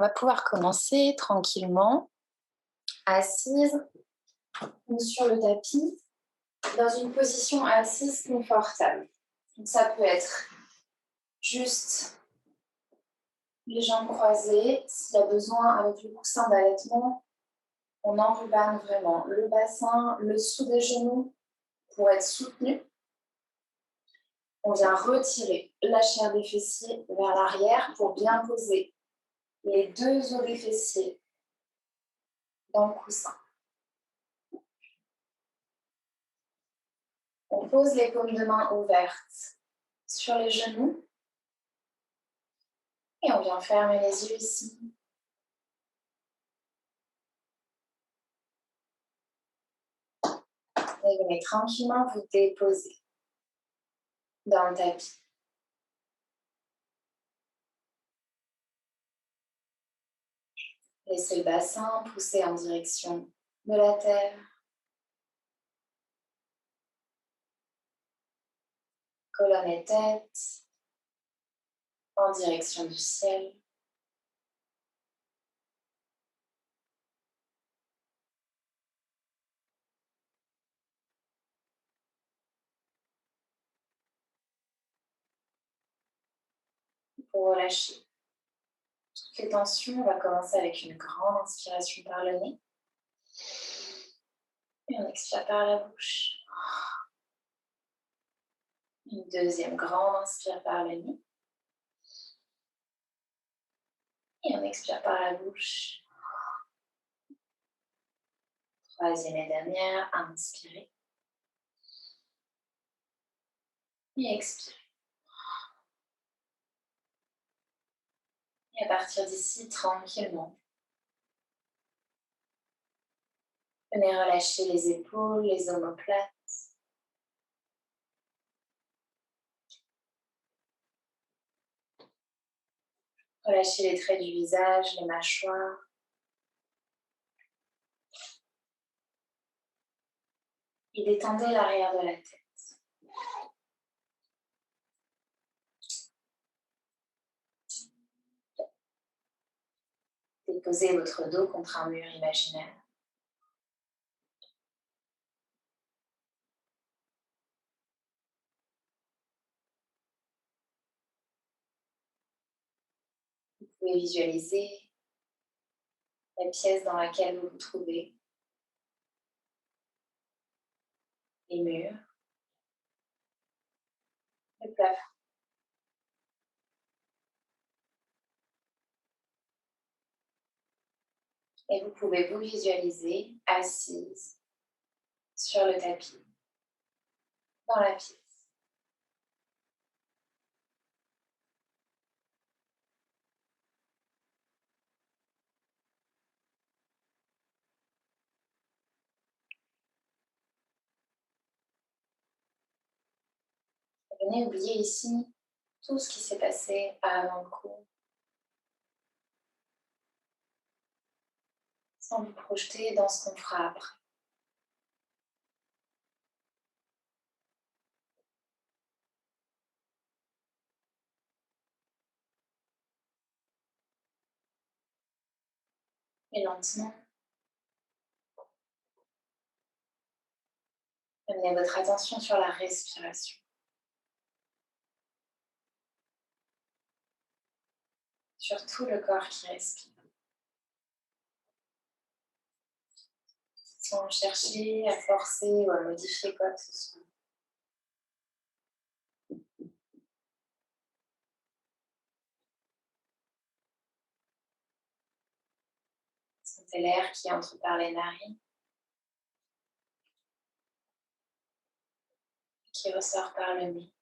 On va pouvoir commencer tranquillement, assise ou sur le tapis, dans une position assise confortable. Donc ça peut être juste les jambes croisées. S'il y a besoin, avec le coussin d'allaitement, on enrubane vraiment le bassin, le dessous des genoux pour être soutenu. On vient retirer la chair des fessiers vers l'arrière pour bien poser les deux os des fessiers dans le coussin. On pose les paumes de main ouvertes sur les genoux et on vient fermer les yeux ici. Et vous venez tranquillement vous déposer dans le tapis. Laissez le bassin pousser en direction de la terre. Colonne et tête en direction du ciel. Pour relâcher toutes les tensions, on va commencer avec une grande inspiration par le nez. Et on expire par la bouche. Une deuxième grande inspire par le nez. Et on expire par la bouche. Troisième et dernière, inspirez. Et expirez. Et à partir d'ici, tranquillement, venez relâcher les épaules, les omoplates. Relâchez les traits du visage, les mâchoires. Et détendez l'arrière de la tête. Déposez votre dos contre un mur imaginaire. Vous pouvez visualiser la pièce dans laquelle vous vous trouvez, les murs, le plafond. Et vous pouvez vous visualiser assise sur le tapis, dans la pièce. Et venez oublier ici tout ce qui s'est passé avant le cours, sans vous projeter dans ce qu'on fera après. Et lentement, amenez votre attention sur la respiration. Sur tout le corps qui respire. Sans chercher à forcer ou à modifier quoi que ce soit. Sentez l'air qui entre par les narines, qui ressort par le nez.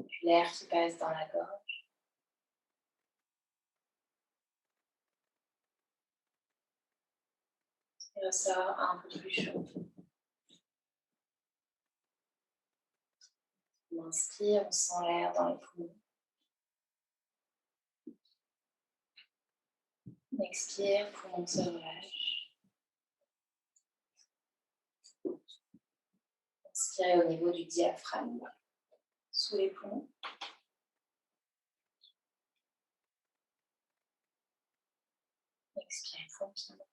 Puis l'air qui passe dans la gorge. Qui ressort un peu plus chaud. On inspire, on sent l'air dans les poumons. On expire, poumons se relâchent. Inspirez au niveau du diaphragme, sous les poumons. Expirez tranquillement.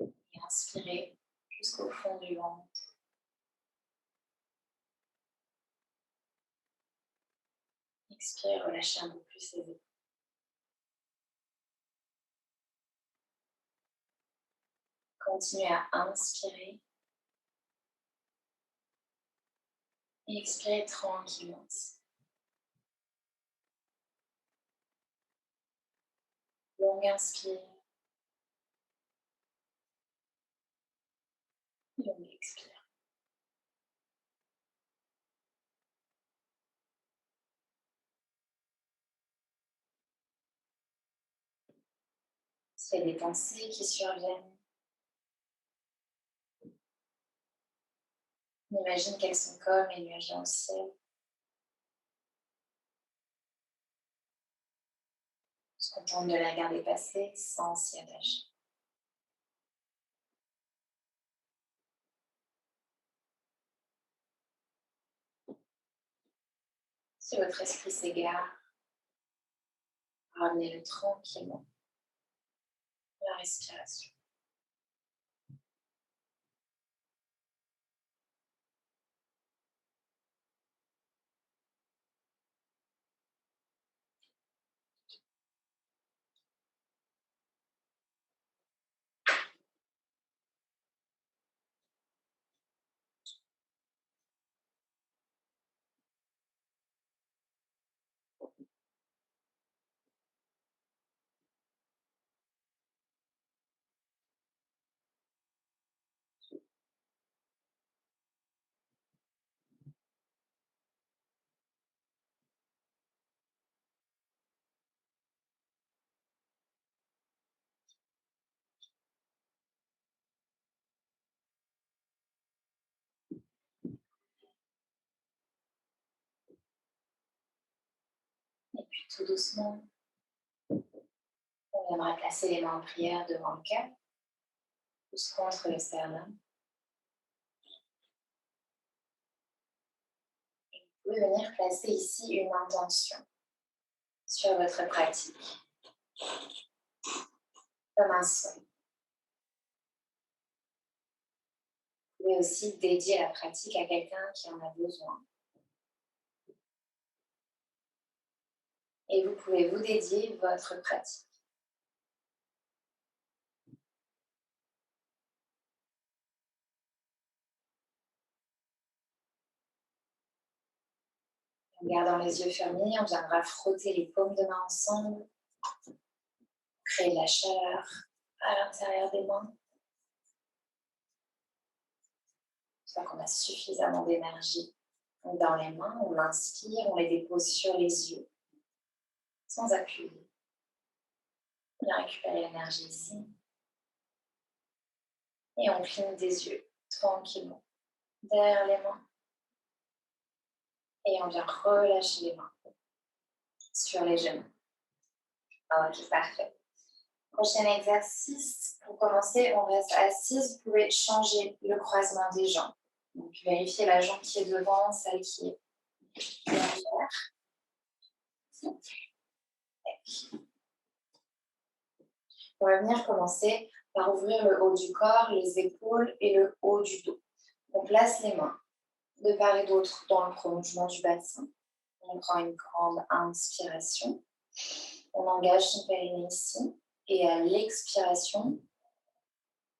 Et inspirez jusqu'au fond du ventre. Expirez, relâchez un peu plus les épaules. Continuez à inspirer. Et expirez tranquillement. Longue inspire. Longue expire. S'il y a des pensées qui surviennent, on imagine qu'elles sont comme les nuages dans le ciel. On se contente de les regarder passer sans s'y attacher. Si votre esprit s'égare, ramenez-le tranquillement à la respiration. Et puis tout doucement, on viendra placer les mains en prière devant le cœur, pouce contre le sternum. Vous pouvez venir placer ici une intention sur votre pratique, comme un souhait. Vous pouvez aussi dédier la pratique à quelqu'un qui en a besoin. Et vous pouvez vous dédier votre pratique. En gardant les yeux fermés, on viendra frotter les paumes de main ensemble, créer de la chaleur à l'intérieur des mains. Une fois qu'on a suffisamment d'énergie dans les mains, on inspire, on les dépose sur les yeux, sans appuyer. On vient récupérer l'énergie ici. Et on cligne des yeux, tranquillement, derrière les mains. Et on vient relâcher les mains sur les genoux. Ok, parfait. Prochain exercice. Pour commencer, on reste assise. Vous pouvez changer le croisement des jambes. Donc, vérifiez la jambe qui est devant, celle qui est derrière. On va venir commencer par ouvrir le haut du corps, les épaules et le haut du dos. On place les mains de part et d'autre dans le prolongement du bassin. On prend une grande inspiration. On engage son périnée ici. Et à l'expiration,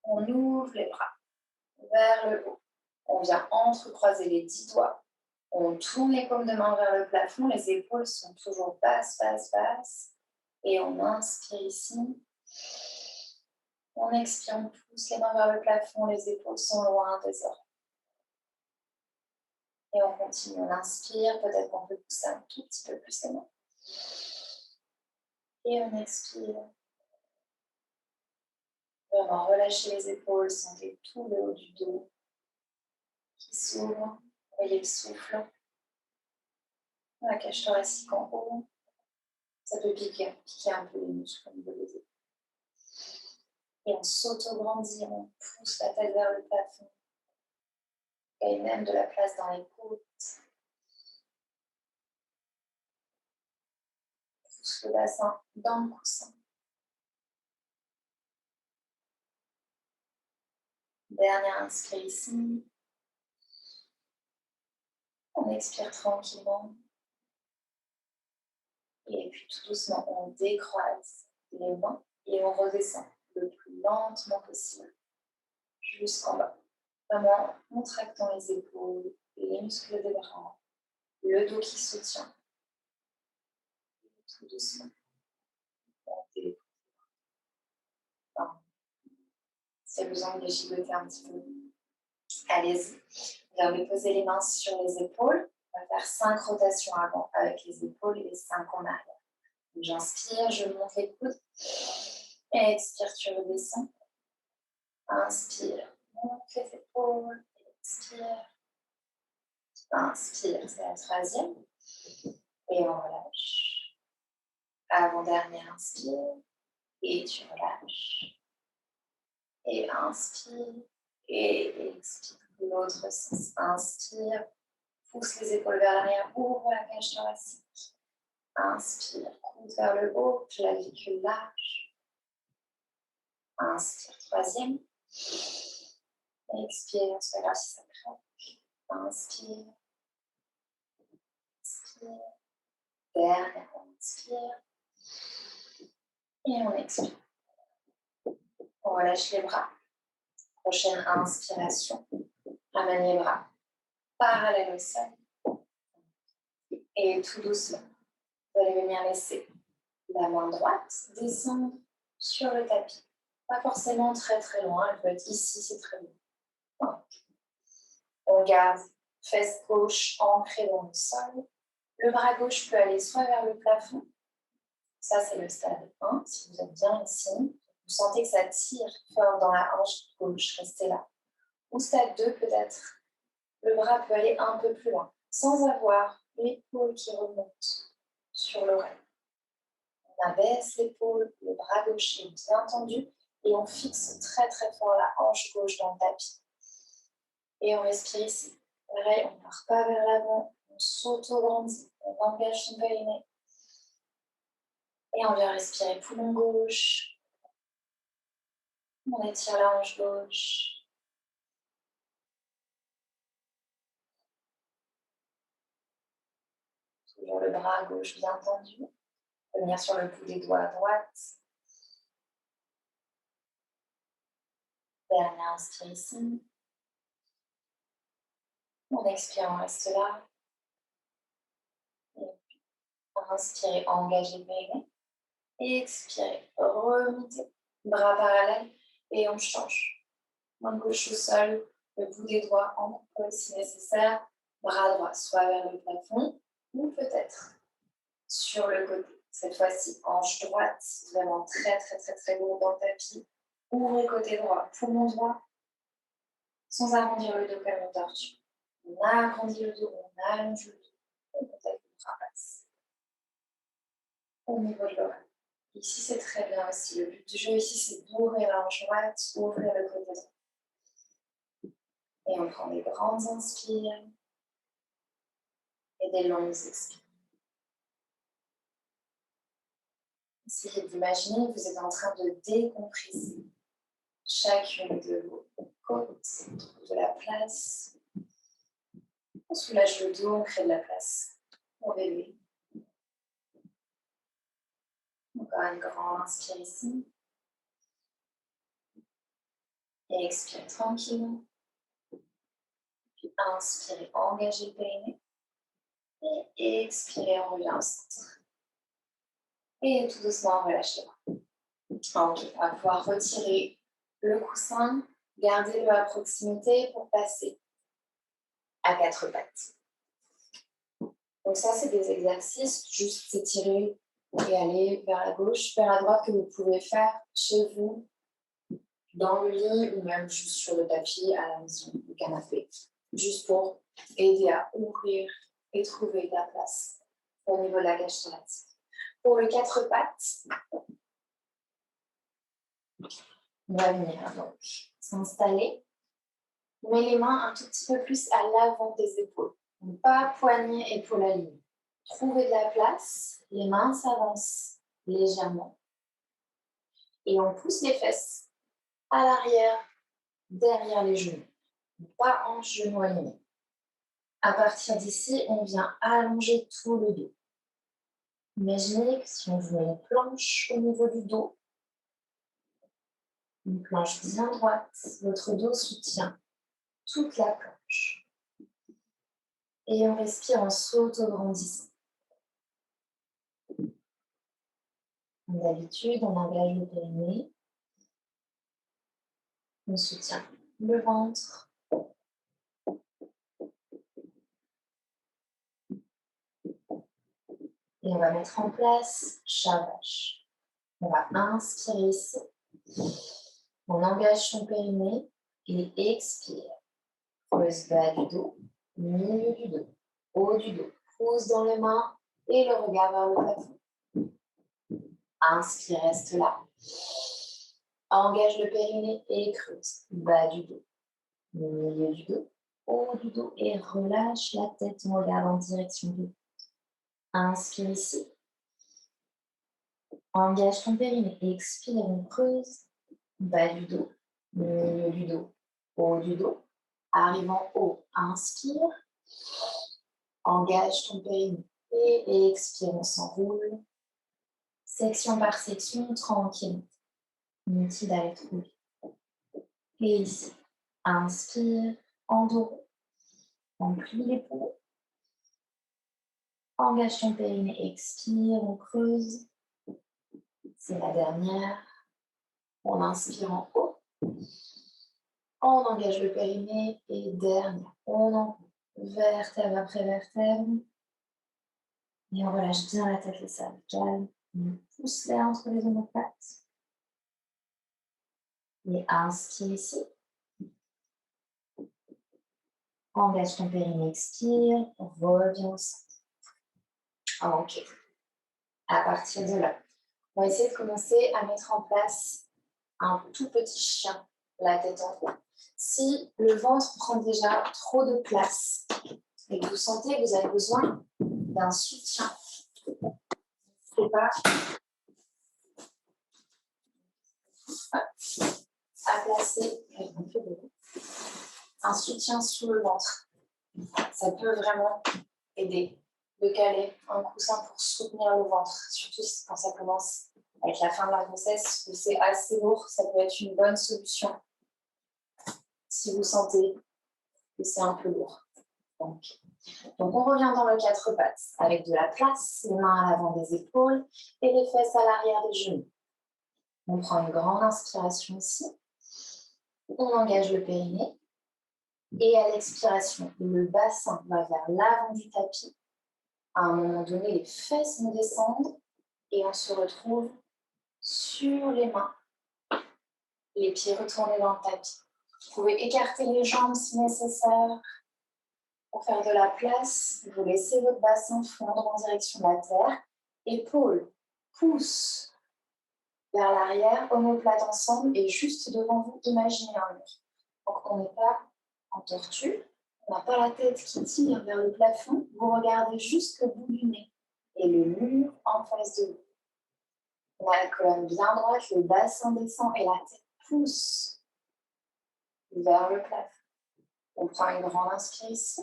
on ouvre les bras vers le haut. On vient entrecroiser les 10 doigts. On tourne les paumes de main vers le plafond. Les épaules sont toujours basses, basses, basses. Et on inspire ici. On expire, on pousse les mains vers le plafond. Les épaules sont loin des oreilles. Et on continue, on inspire. Peut-être qu'on peut pousser un tout petit peu plus les mains. Et on expire. Vraiment relâchez les épaules. Sentez tout le haut du dos qui s'ouvre. Voyez le souffle. La cage thoracique en haut. Ça peut piquer un peu les muscles au niveau des épaules. Et on s'auto-grandit, on pousse la tête vers le plafond. Et même de la place dans les côtes. pousse le bassin dans le coussin. Dernière inspire ici. On expire tranquillement. Et puis tout doucement, on décroise les mains et on redescend le plus lentement possible jusqu'en bas. Vraiment en contractant les épaules, les muscles des bras, le dos qui se tient. Tout doucement. On dépose. Si vous avez besoin de les gigoter un petit peu, allez-y. Bien, vous posez les mains sur les épaules. On va faire 5 rotations avant avec les épaules et 5 en arrière. J'inspire, je monte les coudes. Et expire, tu redescends. Inspire, monte les épaules. Expire. Inspire, c'est la troisième. Et on relâche. Avant-dernière, inspire. Et tu relâches. Et inspire. Et expire. L'autre sens. Inspire. Pousse les épaules vers l'arrière. Ouvre la cage thoracique. Inspire. Coude vers le haut. Clavicule large. Inspire. Troisième. Expire. C'est pas grave si ça craque. Inspire. Inspire. Dernière. Inspire. Et on expire. On relâche les bras. Prochaine inspiration. Ramène les bras parallèles au sol. Et tout doucement, vous allez venir laisser la main droite descendre sur le tapis. Pas forcément très très loin, elle peut être ici, c'est très bien. On garde fesse gauche ancrée dans le sol. Le bras gauche peut aller soit vers le plafond. Ça, c'est le stade 1. Si vous êtes bien ici, vous sentez que ça tire fort dans la hanche gauche, restez là. Ou stade 2, peut-être, le bras peut aller un peu plus loin, sans avoir l'épaule qui remonte sur l'oreille. On abaisse l'épaule, le bras gauche est bien tendu et on fixe très très fort la hanche gauche dans le tapis. Et on respire ici. Pareil, on ne part pas vers l'avant, on s'auto-grandit, on engage son périnée. Et on vient respirer poumon gauche. On étire la hanche gauche. Toujours le bras gauche bien tendu. Venir sur le bout des doigts à droite. Dernière inspire ici. On expire, on reste là. Et puis, inspirez, engagez le périnée. Expirez, remontez. Bras parallèles et on change. Main gauche au sol, le bout des doigts en coupe si nécessaire. Bras droit soit vers le plafond ou peut-être sur le côté. Cette fois-ci, hanche droite, vraiment très très très très lourd dans le tapis. Ouvrez côté droit, poumon droit, sans arrondir le dos comme une tortue. On agrandit le dos, on allonge le dos, et peut-être le bras passe. Au niveau de l'oreille. Ici, c'est très bien aussi. Le but du jeu ici, c'est d'ouvrir la hanche droite, ouvrir le côté droit. Et on prend des grandes inspires et des longues expires. Essayez d'imaginer que vous êtes en train de décompresser chacune de vos côtes, on trouve de la place. On soulage le dos, on crée de la place pour bébé. Encore une grande inspire ici. Et expire tranquillement. Puis inspirez, engagez le périnée. Et expirez, on revient au centre. Et tout doucement, on relâche les bras. Ok, on va pouvoir retirer le coussin, gardez-le à proximité pour passer à 4 pattes. Donc ça, c'est des exercices, juste s'étirer et aller vers la gauche, vers la droite, que vous pouvez faire chez vous, dans le lit ou même juste sur le tapis à la maison, le canapé, juste pour aider à ouvrir et trouver de la place au niveau de la cage thoracique. Pour le 4 pattes, on va venir donc s'installer. On met les mains un tout petit peu plus à l'avant des épaules. Donc pas poignet, épaule alignée. Trouvez de la place, les mains s'avancent légèrement et on pousse les fesses à l'arrière, derrière les genoux. Pas en genoux alignés. À partir d'ici, on vient allonger tout le dos. Imaginez que si on vous met une planche au niveau du dos, une planche bien droite, votre dos soutient toute la planche. Et on respire en s'auto-grandissant. Comme d'habitude, on engage le périnée. On soutient le ventre. Et on va mettre en place chat vache. On va inspirer ici. On engage son périnée et expire. Creuse bas du dos, milieu du dos, haut du dos. Pousse dans les mains et le regard vers le plafond. Inspire, reste là. Engage le périnée et creuse. Bas du dos, milieu du dos, haut du dos et relâche la tête. On regarde en direction du haut. Inspire ici. Engage ton périnée. Expire, on creuse. Bas du dos, milieu du dos, haut du dos. Arrive en haut. Inspire. Engage ton périnée et expire, on s'enroule. Section par section, tranquille. Inutile d'aller trop vite. Et ici, inspire, en dos. On plie l'épaule. Engage ton périnée, expire, on creuse. C'est la dernière. On inspire en haut. On engage le périnée et dernière. On en vertèbre après vertèbre. Et on relâche bien la tête, les cervicales. On pousse l'air entre les omoplates. Et inspire ici. Engage ton périnée, expire. Reviens au centre. Ok. À partir de là, on va essayer de commencer à mettre en place un tout petit chien, la tête en haut. Si le ventre prend déjà trop de place et que vous sentez que vous avez besoin d'un soutien, n'hésitez pas à placer un soutien sous le ventre. Ça peut vraiment aider de caler un coussin pour soutenir le ventre, surtout quand ça commence avec la fin de la grossesse, où c'est assez lourd, ça peut être une bonne solution si vous sentez que c'est un peu lourd. Donc, on revient dans le quatre pattes avec de la place, les mains à l'avant des épaules et les fesses à l'arrière des genoux. On prend une grande inspiration ici. On engage le périnée. Et à l'expiration, le bassin va vers l'avant du tapis. À un moment donné, les fesses vont descendre et on se retrouve sur les mains, les pieds retournés dans le tapis. Vous pouvez écarter les jambes si nécessaire. Pour faire de la place, vous laissez votre bassin fondre en direction de la terre. Épaules, pouces vers l'arrière, omoplates ensemble et juste devant vous, imaginez un mur. Donc on n'est pas en tortue, on n'a pas la tête qui tire vers le plafond, vous regardez juste le bout du nez et le mur en face de vous. On a la colonne bien droite, le bassin descend et la tête pousse vers le plafond. On prend une grande inspiration ici.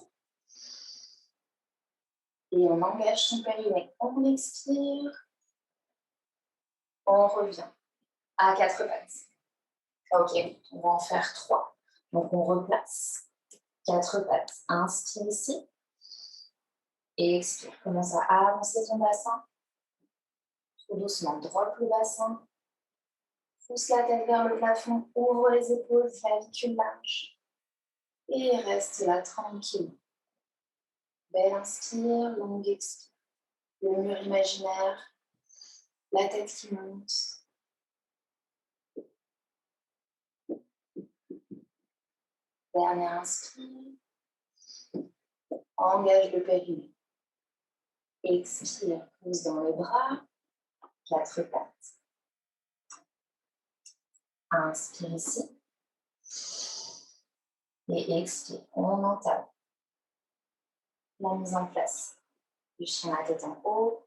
Et on engage son périnée. On expire. On revient à quatre pattes. Ok, on va en faire 3. Donc on replace. 4 pattes. Inspire ici. Et expire. Commence à avancer ton bassin. Tout doucement, droite le bassin. Pousse la tête vers le plafond. Ouvre les épaules, clavicule large. Et reste là tranquille. Belle inspire, longue expire. Le mur imaginaire. La tête qui monte. Dernière inspire. Engage le périnée. Expire, pousse dans les bras. 4 pattes. Inspire ici. Et expire. On entame la mise en place du chien la tête en haut.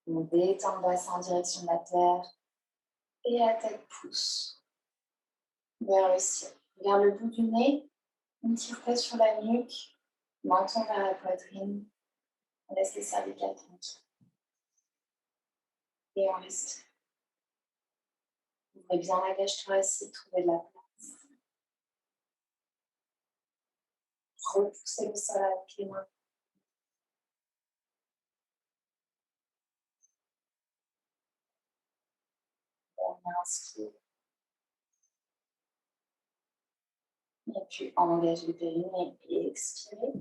On détend le bassin en direction de la terre. Et la tête pousse vers le ciel, vers le bout du nez. On ne tire pas sur la nuque. Menton vers la poitrine. On laisse les cervicales tranquilles. Et on respire. Ouvrez bien la cage thoracique, trouvez de la place. Repoussez le sol avec les mains. On inspire. Et puis engagez le périnée et expirez.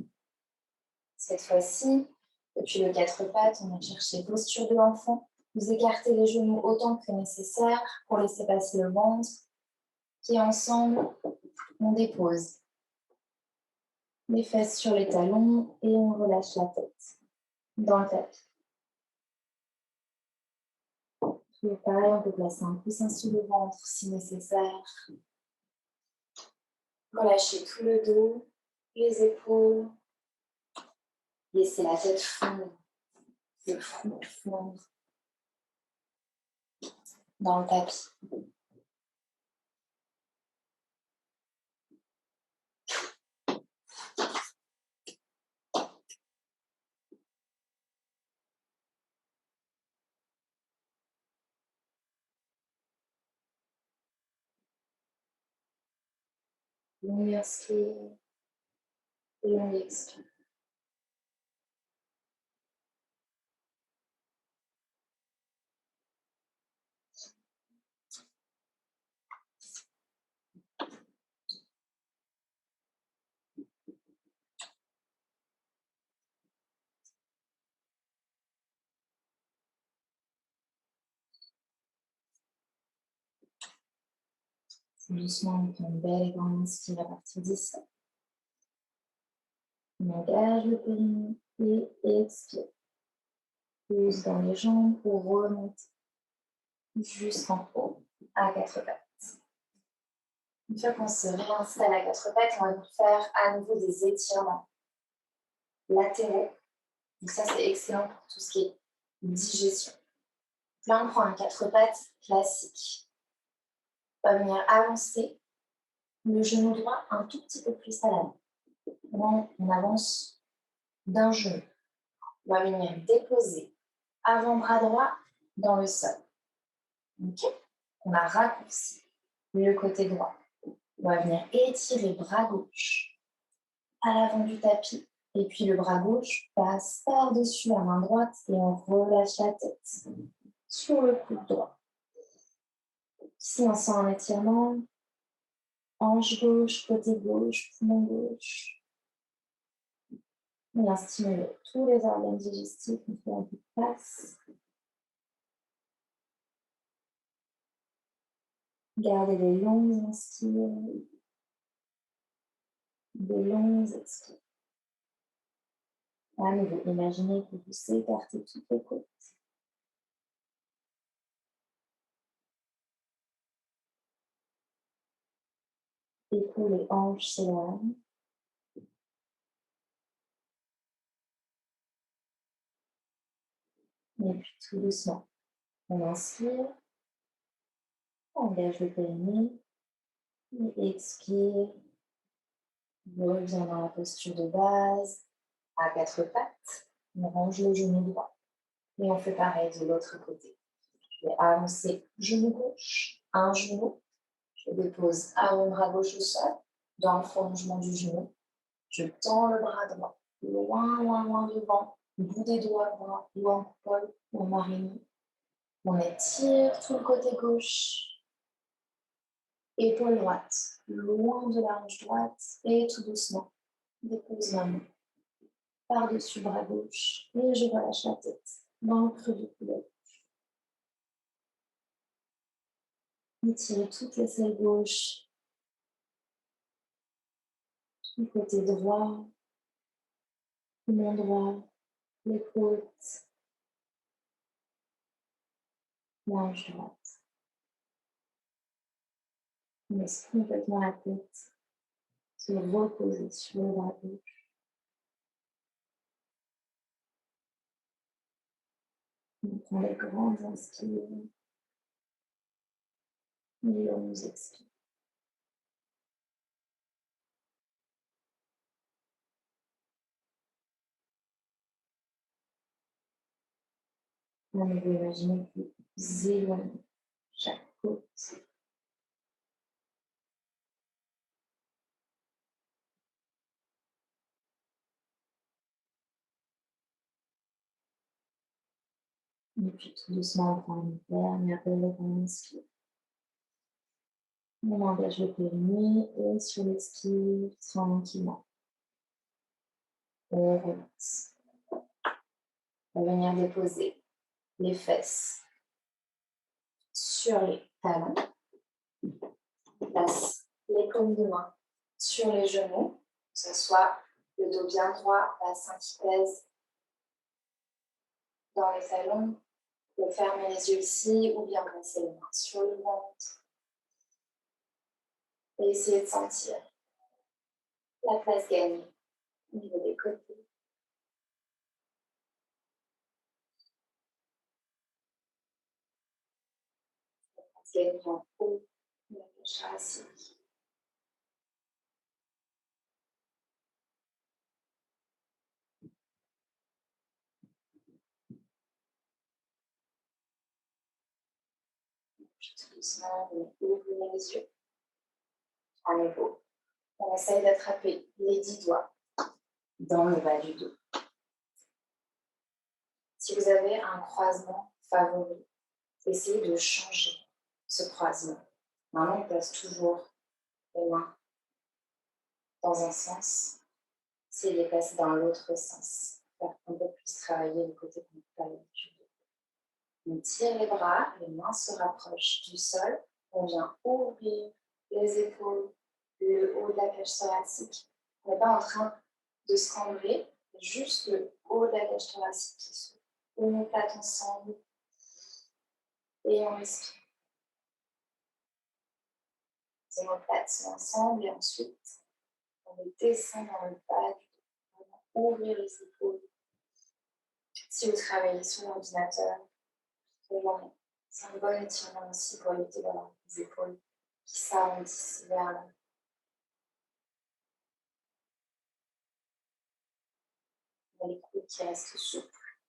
Cette fois-ci, depuis le quatre pattes, on va chercher posture de l'enfant. Vous écartez les genoux autant que nécessaire pour laisser passer le ventre. Puis ensemble, on dépose les fesses sur les talons et on relâche la tête dans le tapis. Puis pareil, on peut placer un coussin sous le ventre si nécessaire. Relâchez tout le dos, les épaules. Laissez la tête fondre, le front fondre dans le tapis. Longue inspire et longue expire. Doucement, on prend une belle et grande inspire à partir d'ici. On engage le périnée et expire. Pousse dans les jambes pour remonter jusqu'en haut à quatre pattes. Une fois qu'on se réinstalle à quatre pattes, on va faire à nouveau des étirements latéraux. Donc ça, c'est excellent pour tout ce qui est digestion. Là, on prend un quatre pattes classique. On va venir avancer le genou droit un tout petit peu plus à l'avant. On avance d'un genou. On va venir déposer avant-bras droit dans le sol. Okay. On a raccourci le côté droit. On va venir étirer le bras gauche à l'avant du tapis. Et puis le bras gauche passe par-dessus la main droite et on relâche la tête sur le coude droit. Ici, on sent un étirement. Hanche gauche, côté gauche, poumon gauche. On vient stimuler tous les organes digestifs. On fait un peu de place. Gardez des longues inspires, des longues expires. À nouveau, imaginez que vous écartez toutes les côtes. Épaules et hanches s'éloignent. Et puis tout doucement, on inspire, on engage le périnée, et expire, on revient dans la posture de base, à quatre pattes, on range le genou droit. Et on fait pareil de l'autre côté. Je vais avancer genou gauche, un genou, je dépose avant-bras gauche au sol, dans le prolongement du genou, je tends le bras droit, loin, loin, loin devant, bout des doigts, bras, loin coupole, on araignée. On étire tout le côté gauche, épaule droite, loin de la hanche droite et tout doucement, dépose ma main par-dessus bras gauche et je relâche la tête dans le creux du coude. Étirez toutes les selles gauches, tout le côté droit, poumon droit, les côtes, la hanche droite. On laisse complètement la tête se reposer sur le bras gauche. prend les grandes inspires et on nous expire. On va imaginer que vous éloignez chaque côte. Et puis tout doucement, on prend une dernière belle inspire. On engage le périnée et sur l'expire, tranquillement, on relaxe. On va venir déposer les fesses sur les talons. On place les paumes de main sur les genoux, que ce soit le dos bien droit, bassin qui pèse dans les talons. On peut fermer les yeux ici ou bien placer les mains sur le ventre. Et essayer de sentir la place gagnée au niveau des côtés. La place gagnée en haut de la cage thoracique. Puis tout doucement, on ouvre les yeux. À nouveau, on essaye d'attraper les 10 doigts dans le bas du dos. Si vous avez un croisement favori, essayez de changer ce croisement. Maintenant, on place toujours les mains dans un sens, essayez de les placer dans l'autre sens, faire un peu plus travailler le côté frontal du dos. On tire les bras, les mains se rapprochent du sol, on vient ouvrir les épaules, le haut de la cage thoracique. On n'est pas en train de se cambrer, juste le haut de la cage thoracique qui s'ouvre. On omoplate ensemble et on respire. Les omoplates sont ensemble et ensuite on descend dans le bas du dos. On va ouvrir les épaules. Si vous travaillez sur l'ordinateur, c'est un bon étirement aussi pour éviter d'avoir les épaules qui s'arrondissent vers là. On a les coudes qui restent souples.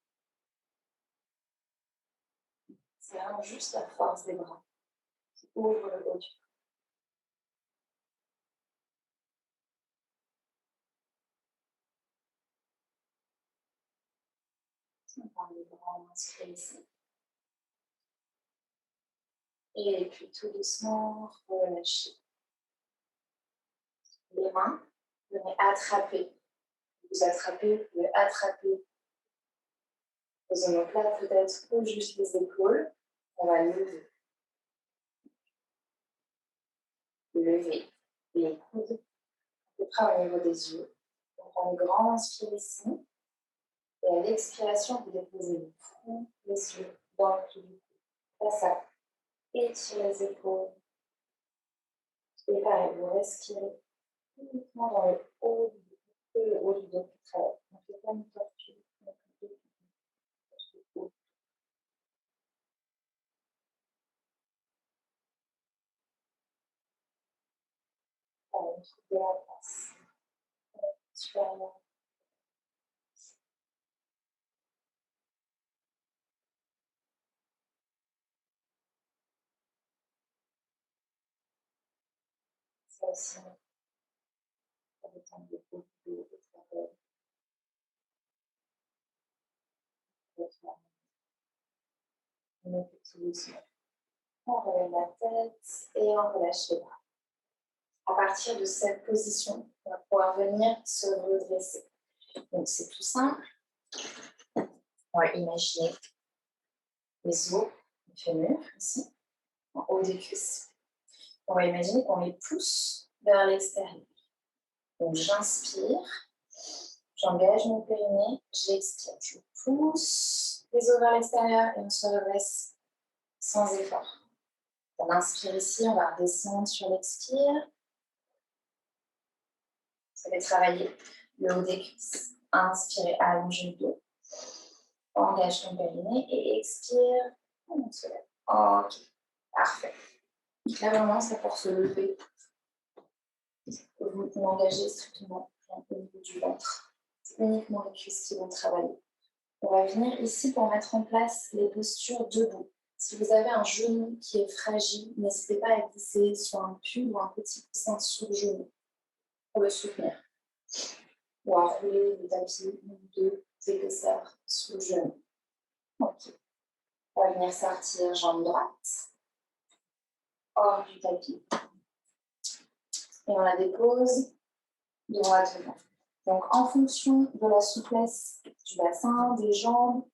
C'est vraiment juste la force des bras qui ouvre le haut du corps. On parle des bras, on inspire ici. Et puis tout doucement, relâchez. Les mains, venez attraper. Vous attrapez, vous pouvez attraper les omoplates peut-être ou juste les épaules. On va lever. Lever les coudes à peu près au niveau des yeux. On prend une grande inspire ici. Et à l'expiration, vous déposez le front, les yeux dans le pied du cou. Là, ça étire les épaules. Et pareil, vous respirez uniquement dans le haut du dos, le haut du dos qui travaille. On ne fait pas une tortue. On trouve de la place. Super bien. Ça aussi, ça détend beaucoup de travail. On fait tout doucement. On relève la tête et on relâche les bras. À partir de cette position, on va pouvoir venir se redresser. Donc, c'est tout simple. On va imaginer les os, les fémurs, ici, en haut des cuisses. On va imaginer qu'on les pousse vers l'extérieur. Donc, j'inspire, j'engage mon périnée, j'expire. Je pousse les os vers l'extérieur et on se redresse sans effort. On inspire ici, on va redescendre sur l'expire. Vous allez travailler le haut des cuisses. Inspirez, allongez le dos. Engage ton périnée et expire. On se lève. Ok, parfait. Donc là, vraiment, c'est pour se lever. Vous n'engagez strictement rien au niveau du ventre. C'est uniquement les cuisses qui vont travailler. On va venir ici pour mettre en place les postures debout. Si vous avez un genou qui est fragile, n'hésitez pas à glisser sur un pull ou un petit coussin sur le genou pour le soutenir. Ou à rouler le tapis ou deux épaisseurs sous le genou. Ok. On va venir sortir jambe droite hors du tapis. Et on la dépose droit devant. Donc, en fonction de la souplesse du bassin, des jambes,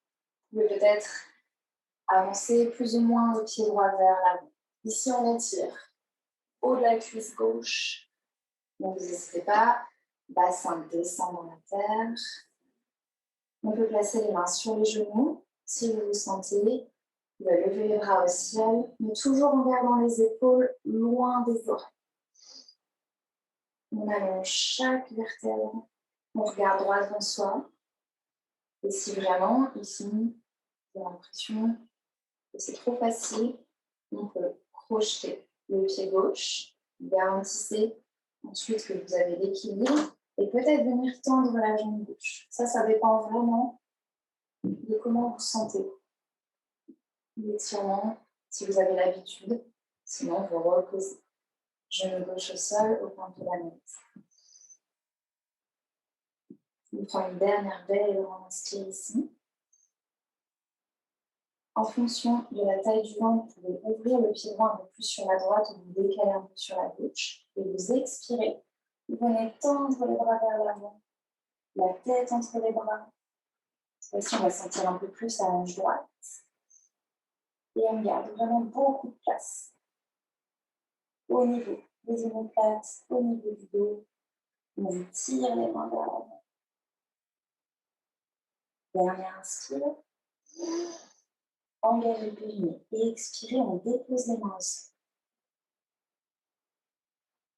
vous pouvez peut-être avancer plus ou moins le pied droit vers l'avant. Ici, on étire haut de la cuisse gauche. Donc, n'hésitez pas, bassin descend dans la terre. On peut placer les mains sur les genoux si vous vous sentez. Vous pouvez lever les bras au ciel, mais toujours en gardant les épaules loin des oreilles. On allonge chaque vertèbre. On regarde droit devant soi. Et si vraiment, ici, vous avez l'impression que c'est trop facile, on peut crocheter le pied gauche. Garantissez ensuite que vous avez l'équilibre et peut-être venir tendre la jambe gauche. Ça dépend vraiment de comment vous sentez. L'étirement, si vous avez l'habitude, sinon vous reposez. Genou gauche au sol, au point de la main. On prend une dernière belle et grande inspire ici. En fonction de la taille du ventre, vous pouvez ouvrir le pied droit un peu plus sur la droite ou vous décaler un peu sur la gauche. Et vous expirez. Vous venez tendre les bras vers l'avant, la tête entre les bras. Cette fois-ci, on va sentir un peu plus la hanche droite. Et on garde vraiment beaucoup de place. Au niveau des omoplates, au niveau du dos. On vous tire les mains vers l'avant. Dernière inspire. Engagez le périnée. Et expirez, on dépose les mains au sol.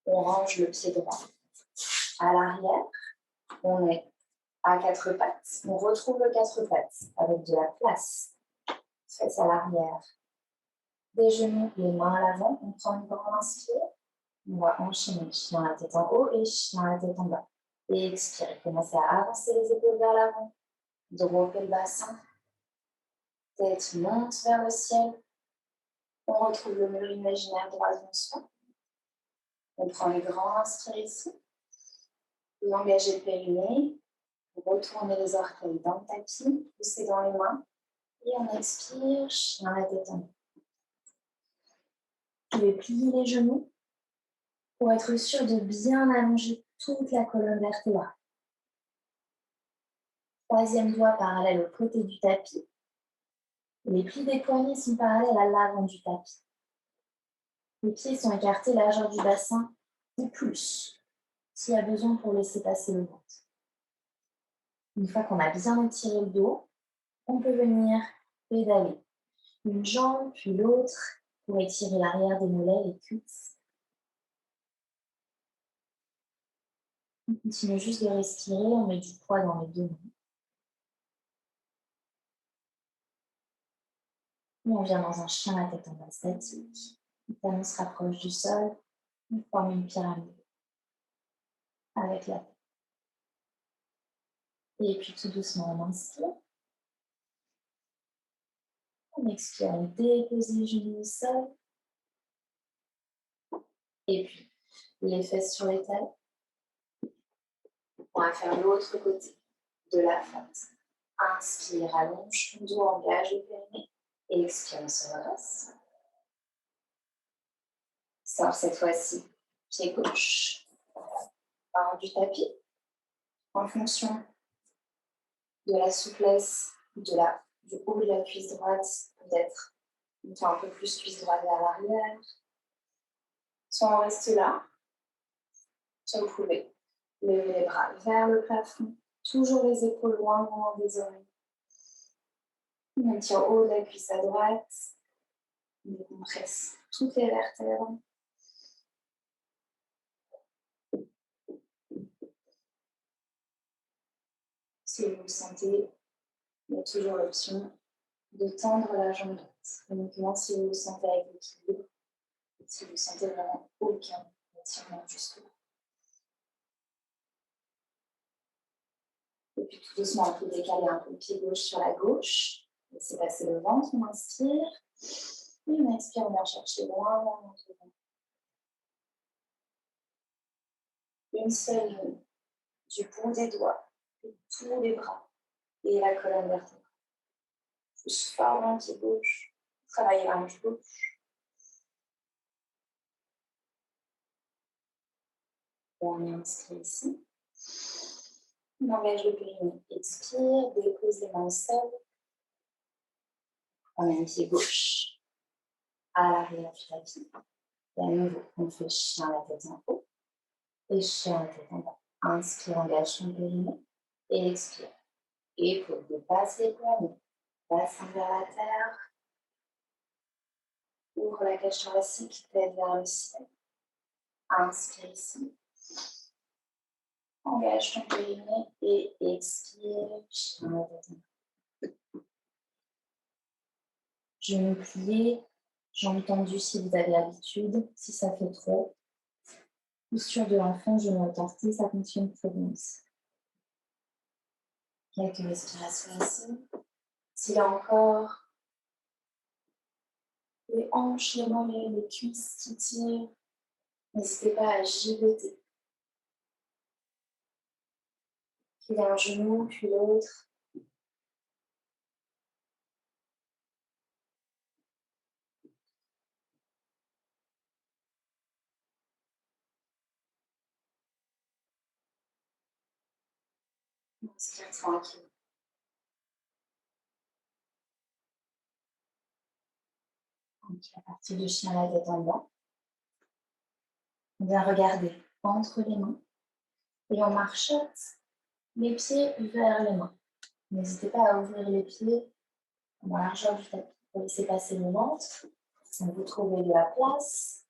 On range le pied droit à l'arrière. On est à quatre pattes. On retrouve le quatre pattes avec de la place. Face à l'arrière. Des genoux, les mains à l'avant. On prend une grande inspire. On va enchaîner. Chien la tête en haut et chien la tête en bas. Et expirez. Commencez à avancer les épaules vers l'avant. Dropper le bassin. Tête monte vers le ciel. On retrouve le mur imaginaire droit devant soi. On prend une grande inspire ici. Vous engagez le périnée. Vous retournez les orteils dans le tapis. Poussez dans les mains. Et on expire, chien la tête en haut. Vous pouvez plier les genoux pour être sûr de bien allonger toute la colonne vertébrale. Troisième doigt parallèle au côté du tapis. Les plis des poignets sont parallèles à l'avant du tapis. Les pieds sont écartés largeur du bassin ou plus, s'il y a besoin pour laisser passer le ventre. Une fois qu'on a bien étiré le dos, on peut venir pédaler une jambe puis l'autre pour étirer l'arrière des mollets, les cuisses. On continue juste de respirer, on met du poids dans les deux mains. Et on vient dans un chien à tête en bas statique. Le talon se rapproche du sol, on forme une pyramide avec la tête. Et puis tout doucement, on inspire. On expire, on dépose les genoux au sol. Et puis, les fesses sur les talons. On va faire l'autre côté de la fente. Inspire, allonge ton dos, engage le périnée. Et expire, on se redresse. Sors cette fois-ci, pied gauche, hors du tapis. En fonction de la souplesse du haut de la cuisse droite, peut-être on fait un peu plus cuisse droite vers l'arrière. Soit on reste là, soit vous pouvez lever les bras vers le plafond, toujours les épaules loin des oreilles. On tire haut de la cuisse à droite, on décompresse toutes les vertèbres. Si vous le sentez, Il y a toujours l'option de tendre la jambe droite, uniquement si vous vous sentez avec l'équilibre, si vous sentez vraiment aucun étirement jusque-là. Et puis tout doucement, on peut décaler un peu le pied gauche sur la gauche. Laissez passer le ventre, on inspire. Et on expire, on vient chercher loin, loin, loin. Une seule ligne du bout des doigts, de tous les bras et la colonne vertébrale. Pousse fort dans le pied gauche, travaillez la hanche gauche. Dernier inspire ici. On engage le périnée. Expire, dépose les mains au sol. On met le pied gauche à l'arrière du tapis. Et à nouveau, on fait chien la tête en haut et chien la tête en bas. Inspire, engage son périnée et expire. Épaule, dépasse les poignets, bassin vers la terre. Ouvre la cage thoracique, tête vers le ciel. Inspire ici. Engage ton périnée et expire. Chien la tête en bas. Genoux pliés, jambes tendues si vous avez l'habitude. Si ça fait trop, posture de l'enfant, genou écarté, ça fonctionne très bien aussi. Quelques respirations ici. S'il y a encore les hanches, les mollets, les cuisses qui tirent, n'hésitez pas à gigoter. Puis un genou, puis l'autre. Inspire tranquille. Donc, à partir du chien la tête en bas, on vient regarder entre les mains et on marchote les pieds vers les mains. N'hésitez pas à ouvrir les pieds dans la largeur du tapis pour laisser passer le ventre. Donc, vous trouvez de la place.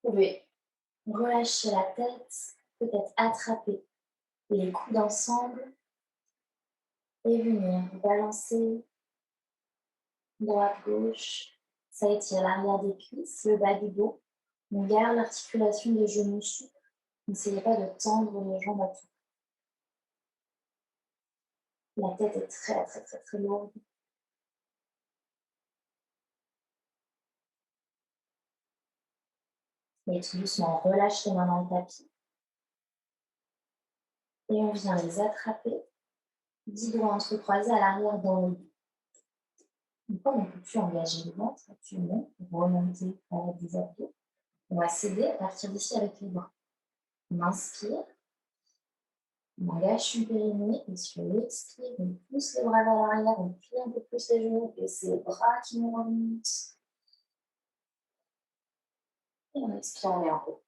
Vous pouvez relâcher la tête, peut-être attraper les coudes ensemble et venir balancer droite-gauche. Ça étire l'arrière des cuisses, le bas du dos. On garde l'articulation des genoux souples. N'essayez pas de tendre les jambes à tout. La tête est très, très, très, très lourde. Et tout doucement, on relâche les mains dans le tapis. Et on vient les attraper. 10 doigts entrecroisés à l'arrière dans le dos. Une fois qu'on ne peut plus engager le ventre actuellement, pour remonter avec des abdos, on va s'aider à partir d'ici avec les bras. On inspire, on engage son périnée et sur l'expire, on pousse les bras vers l'arrière, on plie un peu plus les genoux et c'est les bras qui nous remontent. Et on expire, on est en haut.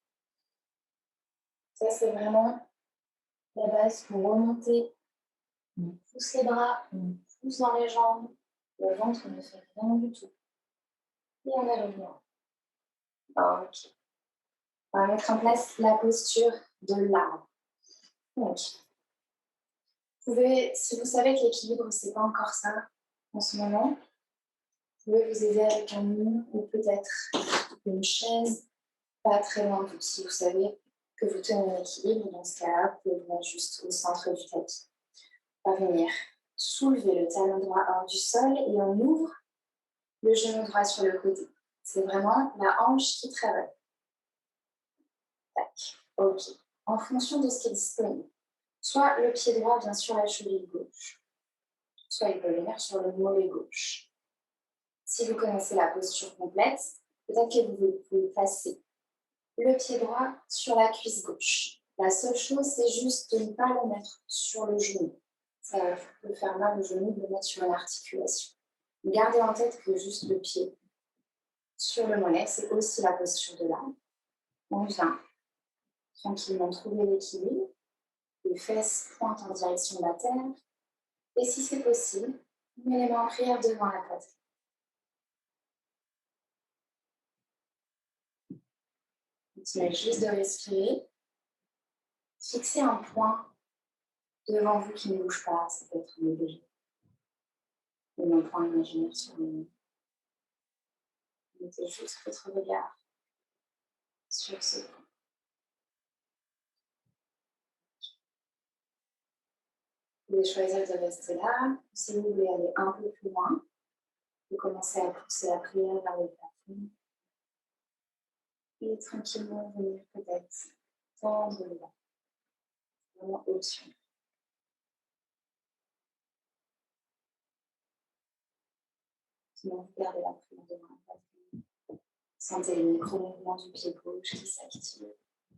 Ça, c'est vraiment la base pour remonter. On pousse les bras, on pousse dans les jambes. Le ventre ne fait rien du tout. Et on est revenu. Ok. On va mettre en place la posture de l'arbre. Donc, vous pouvez, si vous savez que l'équilibre, c'est pas encore ça en ce moment, vous pouvez vous aider avec un mur ou peut-être une chaise pas très loin de vous. Si vous savez que vous tenez l'équilibre, dans ce cas-là, vous pouvez vous mettre juste au centre du tapis. On va venir soulever le talon droit hors du sol et on ouvre le genou droit sur le côté. C'est vraiment la hanche qui travaille. Tac. Ok. En fonction de ce qui est disponible. Soit le pied droit vient sur la cheville gauche, soit il peut venir sur le mollet gauche. Si vous connaissez la posture complète, peut-être que vous pouvez passer le pied droit sur la cuisse gauche. La seule chose, c'est juste de ne pas le mettre sur le genou. Ça peut faire mal au genou de le mettre sur une articulation. Gardez en tête que juste le pied sur le mollet, c'est aussi la posture de l'arbre. On vient tranquillement trouver l'équilibre. Les fesses pointent en direction de la terre. Et si c'est possible, on met les mains en prière devant la poitrine. Continuez juste de respirer. Fixez un point devant vous qui ne bouge pas, ça peut être un objet. Ou un point imaginaire sur le mur. Mettez juste votre regard sur ce point. Vous pouvez choisir de rester là. Si vous voulez aller un peu plus loin, vous commencez à pousser la prière vers le plafond. Et tranquillement venir peut-être tendre le bas. Vraiment option. Sinon, vous gardez la prière devant la plafond. Sentez les micro-mouvements du pied gauche qui s'activent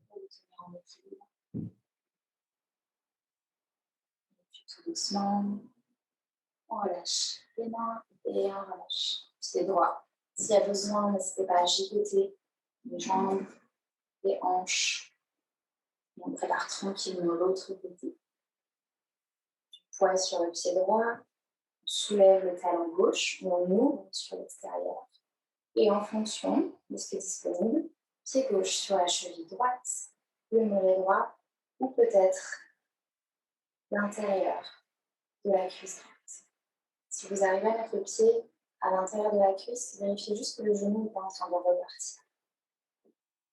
pour vous tenir en équilibre. Et puis tout doucement, on relâche les mains et on relâche pied droit. S'il y a besoin, n'hésitez pas à gigoter les jambes, les hanches. Et on prépare tranquillement l'autre côté. Du poids sur le pied droit, on soulève le talon gauche, on ouvre sur l'extérieur. Et en fonction de ce qui est disponible, pied gauche sur la cheville droite, le mollet droit, ou peut-être l'intérieur de la cuisse droite. Si vous arrivez à mettre le pied à l'intérieur de la cuisse, vérifiez juste que le genou n'est pas en train de repartir.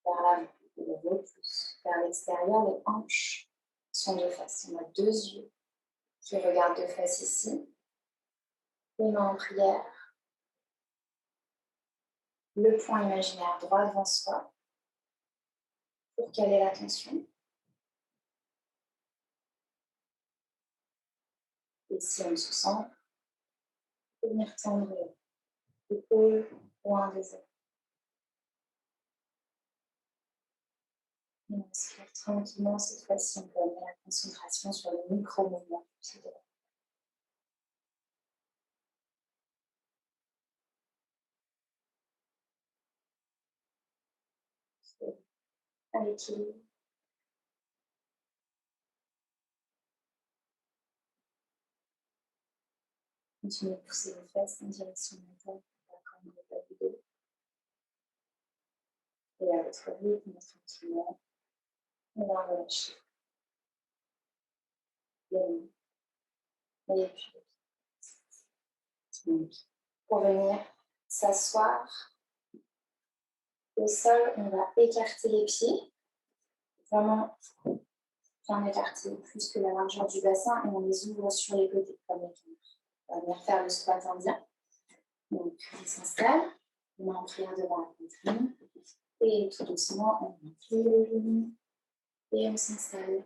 Vers l'avant, le repousse. Vers l'extérieur, les hanches sont de face. On a deux yeux qui regardent de face ici. Les mains en prière. Le point imaginaire droit devant soi pour caler l'attention. Et si on se sent, on peut venir tendre l'épaule loin des épaules. On inspire tranquillement, cette fois-ci, on peut amener la concentration sur les micro-mouvements du pied droit. À l'équilibre. Continuez de pousser vos fesses en direction de la tête, comme le bas du dos. Et à votre rythme, tranquillement, on va relâcher les mains et puis donc, pour venir s'asseoir au sol, on va écarter les pieds, vraiment bien écarter plus que la largeur du bassin et on les ouvre sur les côtés comme les canards. On va venir faire le squat indien. Donc, on s'installe, on en prière devant la poitrine et tout doucement, on plie le genou et on s'installe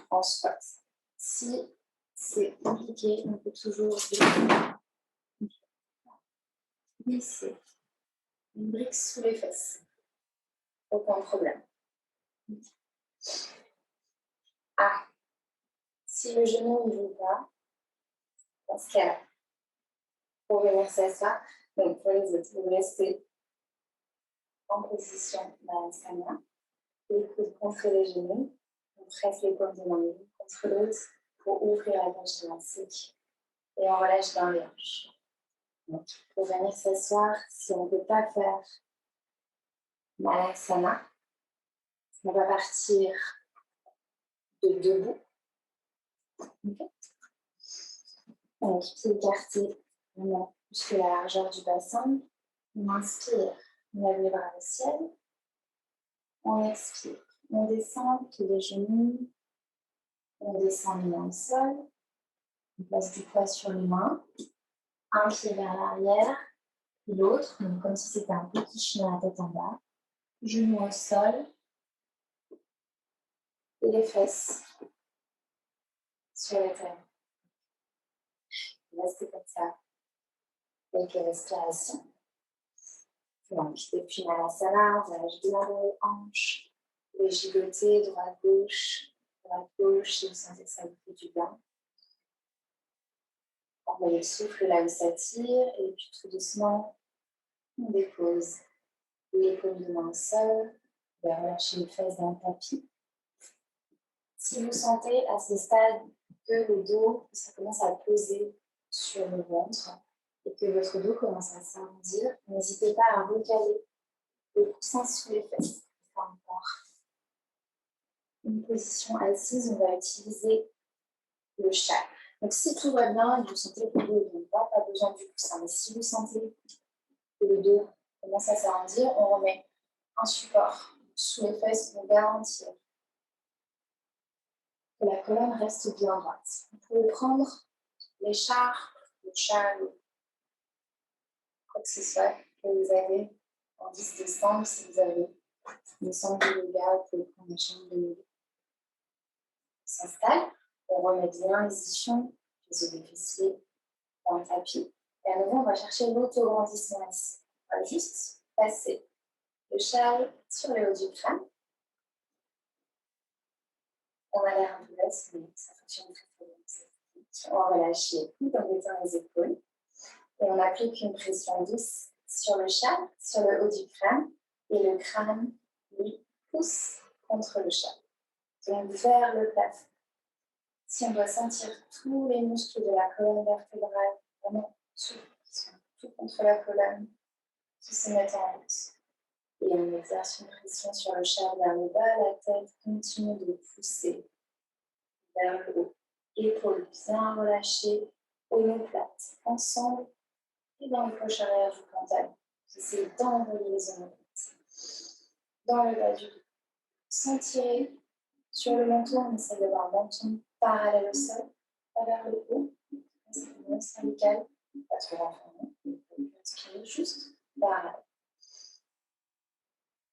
en squat. Si c'est compliqué, on peut toujours glisser une brique sous les fesses. Aucun problème. Ah, si le genou ne veut pas, dans ce cas-là, pour venir s'asseoir, donc pour les autres, vous restez en position Malasana, les coudes contre les genoux, on presse les paumes de l'un l'une contre l'autre pour ouvrir la cage thoracique et on relâche dans les hanches. Donc, pour venir s'asseoir, si on ne peut pas faire Malasana, on va partir de debout. Okay. Donc, pieds écartés, vraiment jusqu'à la largeur du bassin. On inspire, on lève les bras au ciel. On expire, on descend tous les genoux. On descend les mains au sol. On place du poids sur les mains. Un pied vers l'arrière, puis l'autre, comme si c'était un petit chien à tête en bas. Genoux au sol. Et les fesses sur les terres. Restez comme ça. Quelques respirations. Donc, depuis Malasana, on va lâcher bien les hanches, les gigoter, droite-gauche, si vous sentez que ça vous fait du bien. Envoyez le souffle là où ça tire, et puis tout doucement, on dépose les paumes de main au sol, on va relâcher les fesses dans le tapis. Si vous sentez à ce stade que le dos, ça commence à poser sur le ventre, et que votre dos commence à s'arrondir, n'hésitez pas à recaler le coussin sous les fesses. Encore une position assise, on va utiliser le châle. Donc, si tout va bien et que vous sentez que le dos ne vient pas besoin du coussin. Mais si vous sentez que le dos commence à s'arrondir, on remet un support sous les fesses pour garantir que la colonne reste bien droite. Vous pouvez prendre l'écharpe, le châle, quoi que ce soit que vous avez en guise de sangle, si vous avez une sangle de yoga, vous pouvez prendre une chambre de yoga. On s'installe, on remet bien les ischions, les os des fessiers dans le tapis. Et à nouveau, on va chercher l'autograndissement ici. On va juste passer le châle sur le haut du crâne. On a l'air un peu basse, mais ça fonctionne très très bien. On va relâcher les coudes en détendant les épaules. Et on applique une pression douce sur le châle, sur le haut du crâne. Et le crâne, lui, pousse contre le châle. Donc vers le plafond. Si on doit sentir tous les muscles de la colonne vertébrale, vraiment tout contre la colonne, qui se mettent en route. Et on exerce une pression sur le châle vers le bas, la tête continue de pousser vers le haut. Épaules bien relâchées, omoplates ensemble et dans les poches arrière du pantalon. J'essaie d'envoyer les omoplates dans le bas du dos. Sans tirer sur le menton, on essaie d'avoir le menton parallèle au sol, pas vers le haut. C'est une cervicale, pas trop renfermé. Inspirez juste parallèle.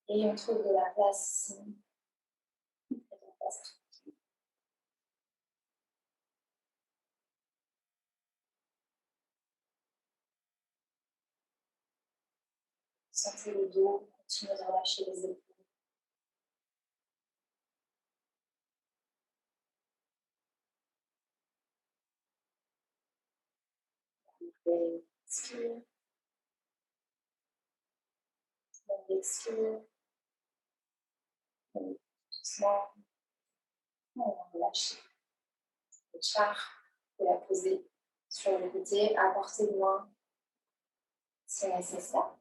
Et on trouve de la place ici. Sentez le dos, continuez de relâcher les épaules. Expire. Expire. Doucement. On va relâcher. Le char, vous pouvez la poser sur le côté, à portée de main si nécessaire.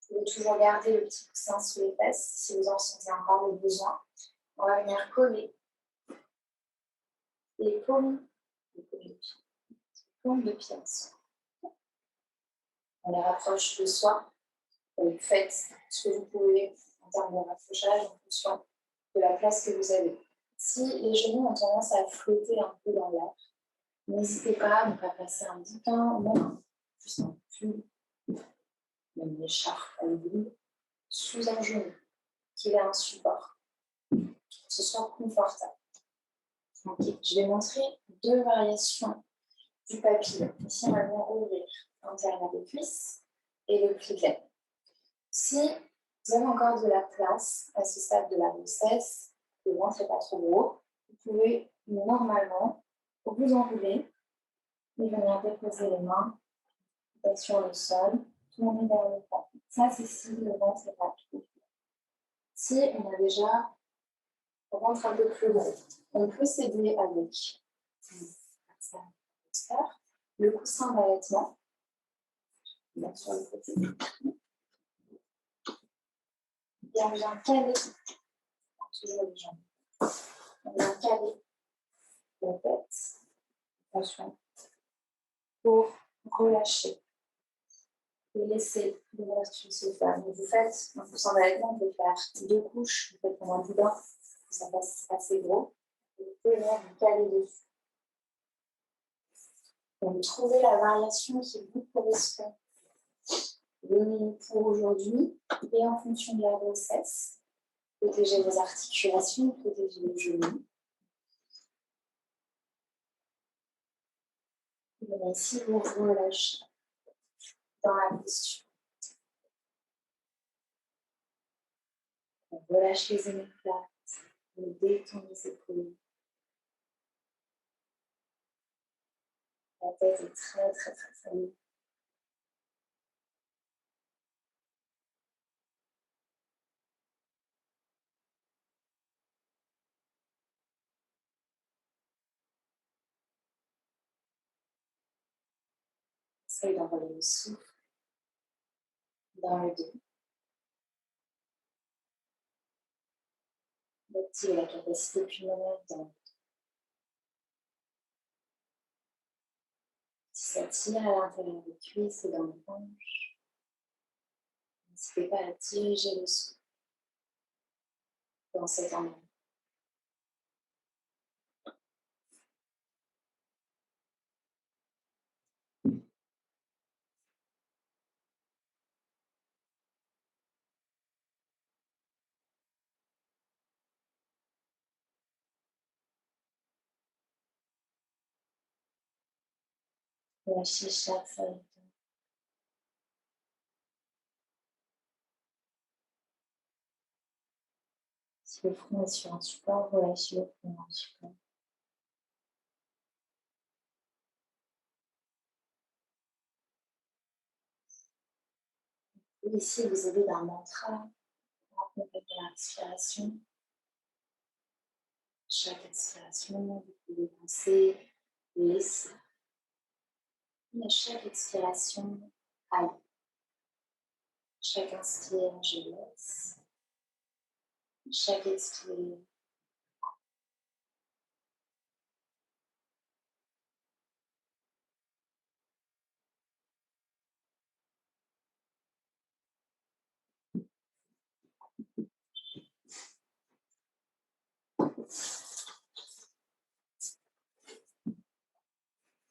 Vous pouvez toujours garder le petit coussin sous les fesses si vous en ressentez encore le besoin. On va venir coller les paumes de pied ensemble. On les rapproche de soi. Vous faites ce que vous pouvez en termes de rapprochage en fonction de la place que vous avez. Si les genoux ont tendance à flotter un peu dans l'air, n'hésitez pas à passer un bouton, même juste un pull, même une écharpe à l'huile, sous un genou, qu'il ait un support, que ce soit confortable. Okay. Je vais montrer deux variations du papillon. Ici, on va bien ouvrir l'intérieur des cuisses et le pli de l'aine. Si vous avez encore de la place à ce stade de la grossesse, le ventre n'est pas trop gros, vous pouvez normalement vous enrouler et venir déposer les mains sur le sol, tourner vers le fond. Ça, c'est si le ventre n'est pas trop gros. Si on a déjà le ventre un peu plus gros, on peut s'aider avec le coussin d'allaitement sur le côté. Et on vient caler, toujours les jambes, on vient caler la tête, attention, pour relâcher et laisser l'ouverture se faire. Donc vous faites un coussin d'allaitement, on peut faire 2 couches, vous faites comme un boudin, ça passe assez gros, et vous pouvez venir vous caler dessus. Donc trouvez la variation qui vous correspond pour aujourd'hui et en fonction de la grossesse. Protégez vos articulations, protégez les genoux. Et ici, vous relâchez dans la posture. On relâche les omoplates, on détend les épaules. La tête est très très très fermée. Essayez d'envoyer le souffle dans le dos. D'activer la capacité pulmonaire dans le dos. Si ça tire à l'intérieur des cuisses et dans les hanches, n'hésitez pas à diriger le souffle dans cet endroit. Lâchez chaque feuille. Si le front est sur un support, relâchez le front dans le support. Et ici, vous avez un mantra pour accompagner l'inspiration. Chaque inspiration, vous pouvez penser laisser. Et à chaque expiration, allez. Chaque inspire, je laisse. Chaque expire,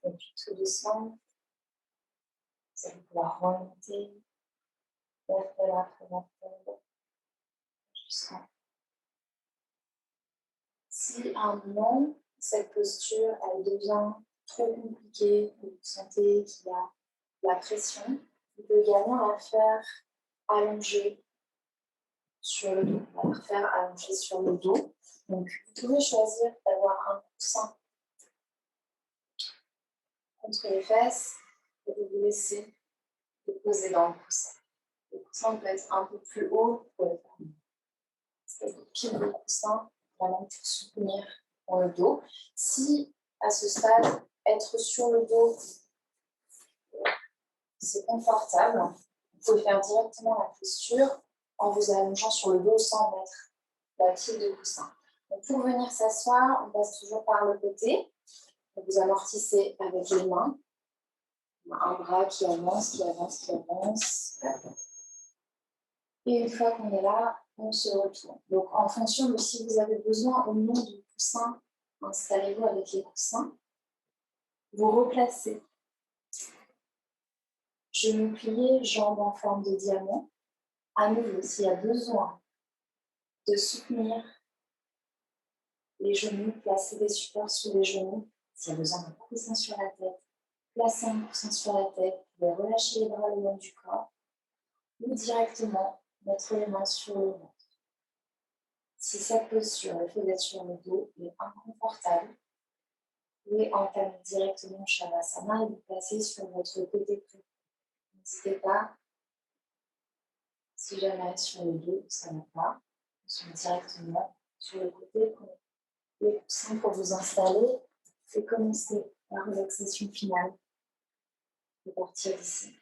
et puis tout doucement, vous allez pouvoir remonter vertèbre après vertèbre jusqu'en. Si à un moment, cette posture, elle devient trop compliquée, que vous sentez qu'il y a la pression, vous pouvez également la faire allonger sur le dos. On va la refaire allonger sur le dos. Donc, vous pouvez choisir d'avoir un coussin contre les fesses et de vous laisser le poser dans le coussin. Le coussin peut être un peu plus haut pour le faire. C'est pile de coussin vraiment pour soutenir dans le dos. Si à ce stade, être sur le dos, c'est confortable, vous pouvez faire directement la posture en vous allongeant sur le dos sans mettre la pile de coussin. Donc pour venir s'asseoir, on passe toujours par le côté. Vous amortissez avec les mains. Un bras qui avance, qui avance, qui avance. Et une fois qu'on est là, on se retourne. Donc en fonction de si vous avez besoin ou non de coussins, installez-vous avec les coussins. Vous replacez. Genoux pliés, jambes en forme de diamant. À nouveau, s'il y a besoin de soutenir les genoux, placez des supports sur les genoux. S'il y a besoin d'un coussin sur la tête, placez un coussin sur la tête. Vous pouvez relâcher les bras le long du corps ou directement mettre les mains sur le ventre. Si cette posture, le fait d'être sur le dos, est inconfortable, vous pouvez entamer directement Shavasana et vous placer sur votre côté préféré. N'hésitez pas, si jamais sur le dos, ça ne va pas, vous directement sur le côté, prenez les coussins pour vous installer et commencer la relaxation finale de partir d'ici.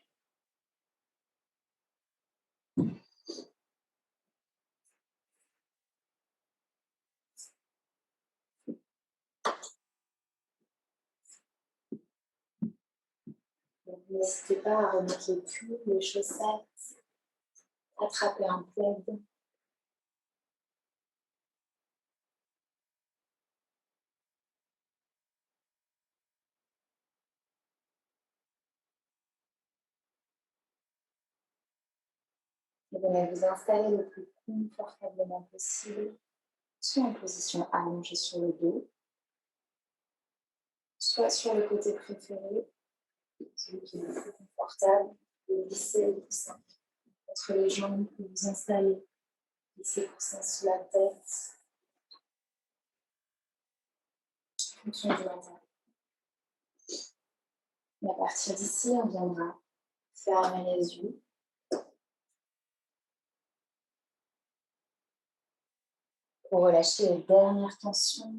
N'hésitez pas à remettre les pulls, les chaussettes, attraper un plaid. Et vous allez vous installer le plus confortablement possible, soit en position allongée sur le dos, soit sur le côté préféré, celui qui est le plus confortable, vous glissez le coussin entre les jambes, vous vous installez, glissez le coussin sous la tête, en fonction de l'intérieur. Et à partir d'ici, on viendra fermer les yeux. Pour relâcher les dernières tensions.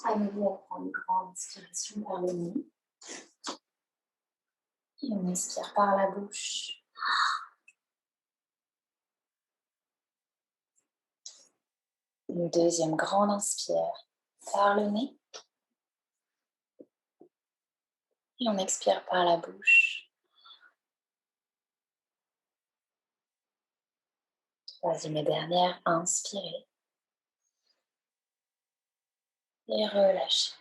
À nouveau, on prend une grande inspiration par le nez. Et on expire par la bouche. Une deuxième grande inspire par le nez. Et on expire par la bouche. Troisième et dernière, inspirez et relâchez.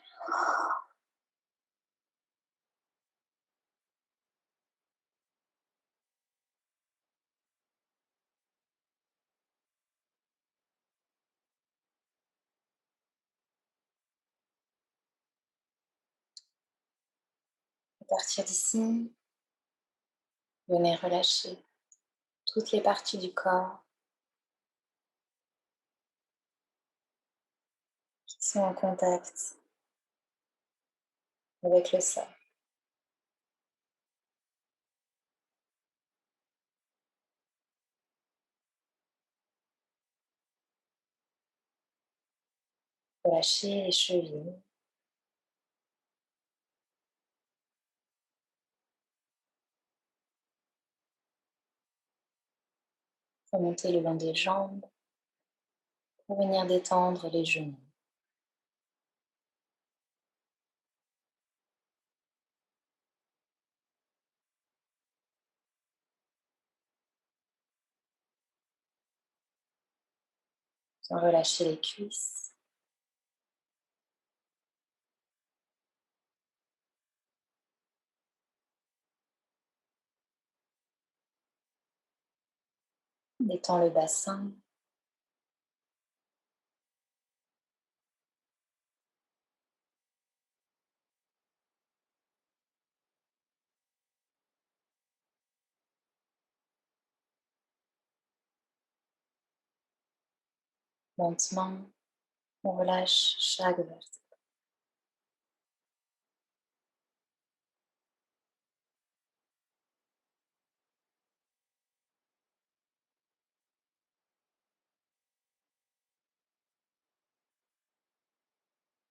À partir d'ici, venez relâcher toutes les parties du corps qui sont en contact avec le sol. Relâchez les chevilles, remontez le long des jambes pour venir détendre les genoux. Relâchez les cuisses, détend le bassin, lentement, on relâche chaque vertèbre.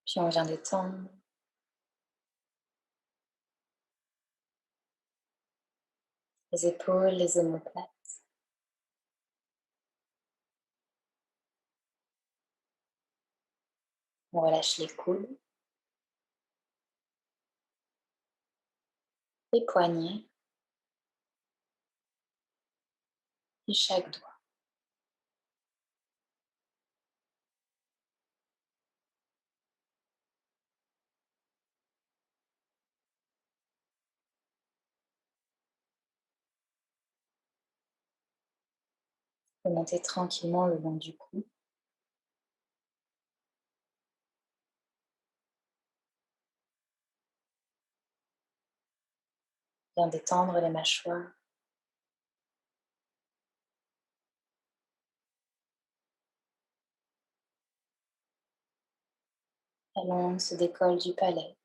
Puis on vient détendre les épaules, les omoplates. On relâche les coudes, les poignets et chaque doigt. Remontez tranquillement le long du cou. Bien détendre les mâchoires. La langue se décolle du palais.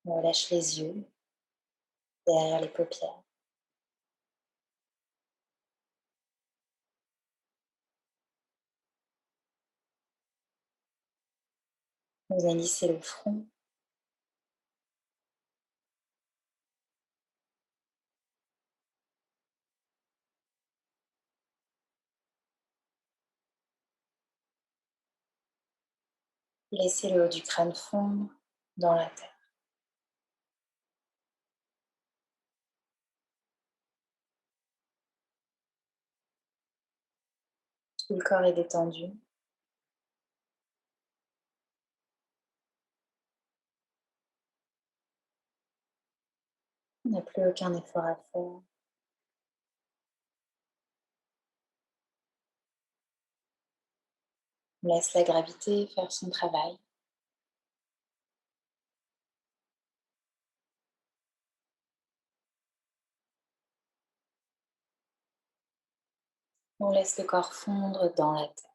On relâche les yeux derrière les paupières. Vous lissez le front. Laissez le haut du crâne fondre dans la terre. Tout le corps est détendu. Il n'y a plus aucun effort à faire. On laisse la gravité faire son travail. On laisse le corps fondre dans la terre.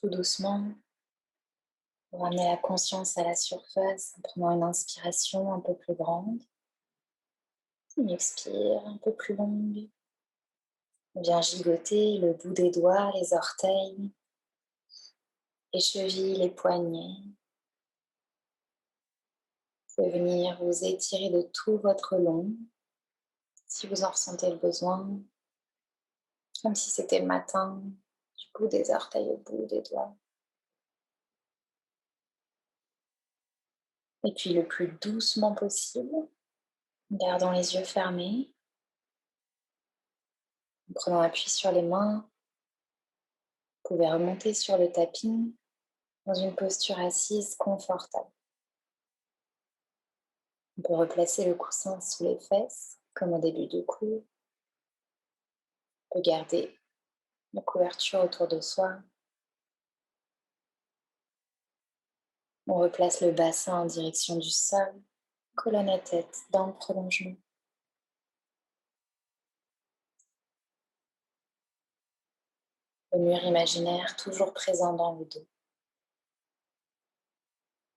Tout doucement, vous ramenez la conscience à la surface en prenant une inspiration un peu plus grande, une expire un peu plus longue. On vient gigoter le bout des doigts, les orteils, les chevilles, les poignets. Vous pouvez venir vous étirer de tout votre long, si vous en ressentez le besoin, comme si c'était le matin, du bout des orteils au bout des doigts. Et puis le plus doucement possible, en gardant les yeux fermés, en prenant appui sur les mains, vous pouvez remonter sur le tapis dans une posture assise confortable. On peut replacer le coussin sous les fesses, comme au début du cours. On peut garder la couverture autour de soi. On replace le bassin en direction du sol, colonne et tête dans le prolongement. Le mur imaginaire toujours présent dans le dos.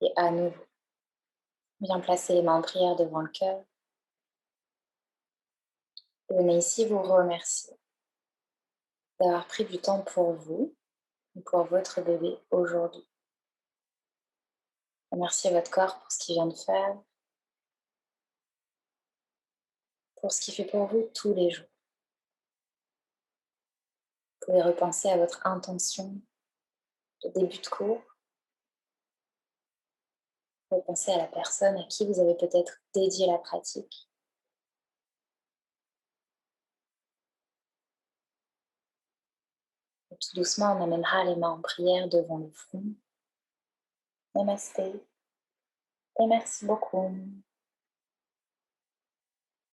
Et à nouveau, bien placer les mains en prière devant le cœur. Venez ici vous remercier d'avoir pris du temps pour vous et pour votre bébé aujourd'hui. Remerciez votre corps pour ce qu'il vient de faire, pour ce qu'il fait pour vous tous les jours. Vous pouvez repenser à votre intention de début de cours, repenser à la personne à qui vous avez peut-être dédié la pratique. Et tout doucement, on amènera les mains en prière devant le front. Namasté et merci beaucoup.